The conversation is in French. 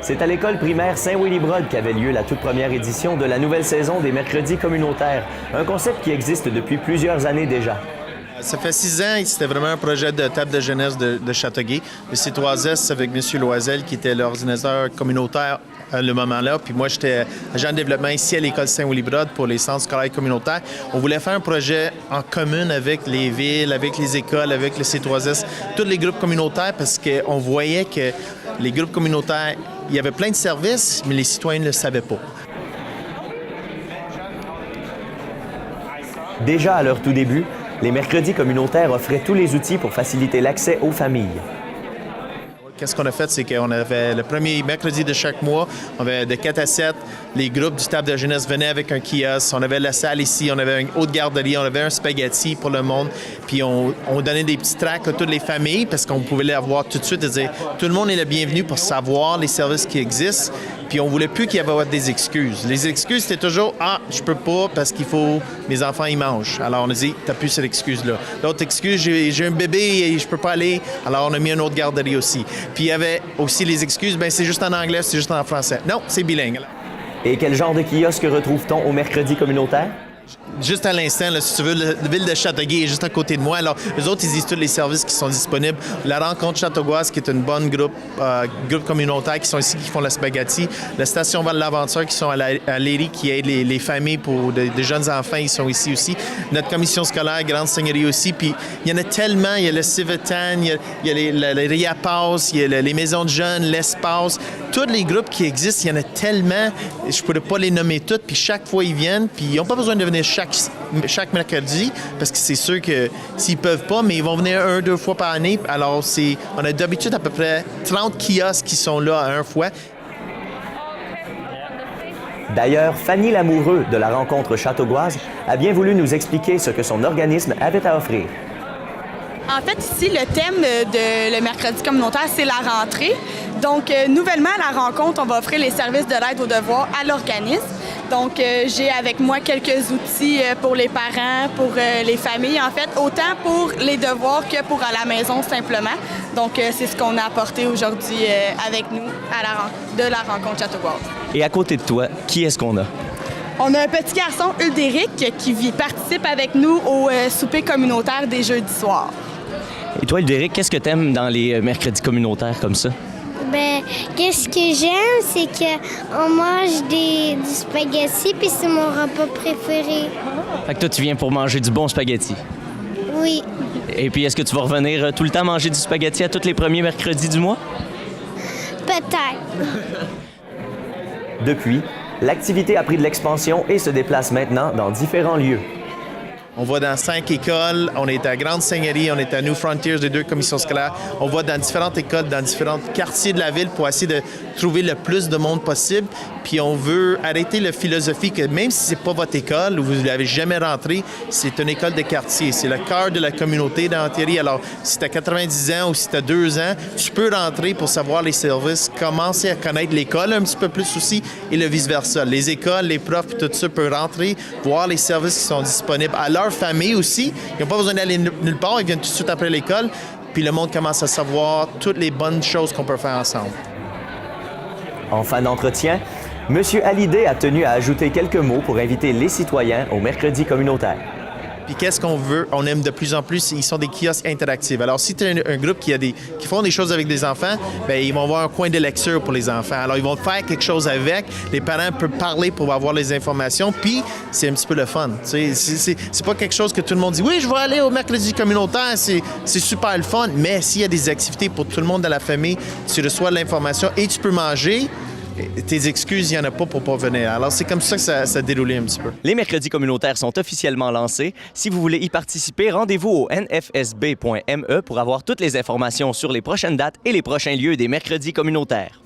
C'est à l'école primaire Saint-Willibrod qu'avait lieu la toute première édition de la nouvelle saison des mercredis communautaires, un concept qui existe depuis plusieurs années déjà. Ça fait 6 ans et c'était vraiment un projet de table de jeunesse de Châteauguay. Le C3S avec M. Loisel qui était l'ordinateur communautaire à le moment-là. Puis moi, j'étais agent de développement ici à l'école Saint-Willibrod pour les centres scolaires communautaires. On voulait faire un projet en commun avec les villes, avec les écoles, avec le C3S, tous les groupes communautaires parce qu'on voyait que les groupes communautaires, il y avait plein de services, mais les citoyens ne le savaient pas. Déjà à leur tout début, les mercredis communautaires offraient tous les outils pour faciliter l'accès aux familles. Qu'est-ce qu'on a fait, c'est qu'on avait le premier mercredi de chaque mois, on avait de 4 à 7, les groupes du table de jeunesse venaient avec un kiosque, on avait la salle ici, on avait une haute garderie, on avait un spaghetti pour le monde, puis on donnait des petits tracts à toutes les familles parce qu'on pouvait les avoir tout de suite et dire tout le monde est le bienvenu pour savoir les services qui existent, puis on voulait plus qu'il y avait des excuses. Les excuses, c'était toujours « Ah, je peux pas parce qu'il faut, mes enfants, ils mangent. » Alors on a dit « T'as plus cette excuse-là. » L'autre excuse, j'ai un bébé et je peux pas aller. Alors on a mis une autre garderie aussi. Puis il y avait aussi les excuses, ben c'est juste en anglais, c'est juste en français. Non, c'est bilingue. Et quel genre de kiosque retrouve-t-on au mercredi communautaire? Juste à l'instant, là, si tu veux, la ville de Châteauguay est juste à côté de moi. Alors, eux autres, ils disent tous les services qui sont disponibles. La rencontre Châteauguoise, qui est une bonne groupe communautaire qui sont ici, qui font la spaghetti. La station Val-l'Aventure, qui sont à Léry, qui aident les familles pour des jeunes enfants, ils sont ici aussi. Notre commission scolaire, Grande Seigneurie aussi. Puis, il y en a tellement. Il y a le Civitan, il y a les Riapass, il y a les maisons de jeunes, l'espace. Tous les groupes qui existent, il y en a tellement. Je ne pourrais pas les nommer toutes. Puis, chaque fois, ils viennent. Puis, ils n'ont pas besoin de venir chaque mercredi, parce que c'est sûr que s'ils peuvent pas, mais ils vont venir 1-2 fois par année. Alors, on a d'habitude à peu près 30 kiosques qui sont là à 1 fois. D'ailleurs, Fanny Lamoureux de la rencontre Châteauguoise a bien voulu nous expliquer ce que son organisme avait à offrir. En fait, ici, le thème de le mercredi communautaire, c'est la rentrée. Donc, nouvellement, à la rencontre, on va offrir les services de l'aide aux devoirs à l'organisme. Donc, j'ai avec moi quelques outils pour les parents, pour les familles, en fait, autant pour les devoirs que pour à la maison, simplement. Donc, c'est ce qu'on a apporté aujourd'hui avec nous de la rencontre Châteauguoise. Et à côté de toi, qui est-ce qu'on a? On a un petit garçon, Uldéric, qui participe avec nous au souper communautaire des jeudis soirs. Et toi, Uldéric, qu'est-ce que t'aimes dans les mercredis communautaires comme ça? Ben, qu'est-ce que j'aime, c'est qu'on mange du spaghetti, puis c'est mon repas préféré. Fait que toi, tu viens pour manger du bon spaghetti. Oui. Et puis, est-ce que tu vas revenir tout le temps manger du spaghetti à tous les premiers mercredis du mois? Peut-être. Depuis, l'activité a pris de l'expansion et se déplace maintenant dans différents lieux. On va dans 5 écoles, on est à Grande Seigneurie, on est à New Frontiers, les 2 commissions scolaires. On va dans différentes écoles, dans différents quartiers de la ville pour essayer de trouver le plus de monde possible. Puis on veut arrêter la philosophie que même si c'est pas votre école ou vous ne l'avez jamais rentré, c'est une école de quartier. C'est le cœur de la communauté d'Anthéry. Alors, si tu as 90 ans ou si tu as 2 ans, tu peux rentrer pour savoir les services, commencer à connaître l'école un petit peu plus aussi et le vice-versa. Les écoles, les profs, tout ça peuvent rentrer, voir les services qui sont disponibles à leur famille aussi. Ils n'ont pas besoin d'aller nulle part, ils viennent tout de suite après l'école. Puis le monde commence à savoir toutes les bonnes choses qu'on peut faire ensemble. En fin d'entretien, M. Hallyday a tenu à ajouter quelques mots pour inviter les citoyens au mercredi communautaire. Puis qu'est-ce qu'on veut? On aime de plus en plus, ils sont des kiosques interactifs. Alors, si tu as un groupe qui font des choses avec des enfants, bien, ils vont avoir un coin de lecture pour les enfants. Alors, ils vont faire quelque chose avec. Les parents peuvent parler pour avoir les informations. Puis, c'est un petit peu le fun. C'est pas quelque chose que tout le monde dit « Oui, je vais aller au mercredi communautaire. » C'est super le fun. Mais s'il y a des activités pour tout le monde dans la famille, tu reçois de l'information et tu peux manger. Tes excuses, il n'y en a pas pour pas venir. Alors, c'est comme ça que ça déroulait un petit peu. Les mercredis communautaires sont officiellement lancés. Si vous voulez y participer, rendez-vous au nfsb.me pour avoir toutes les informations sur les prochaines dates et les prochains lieux des mercredis communautaires.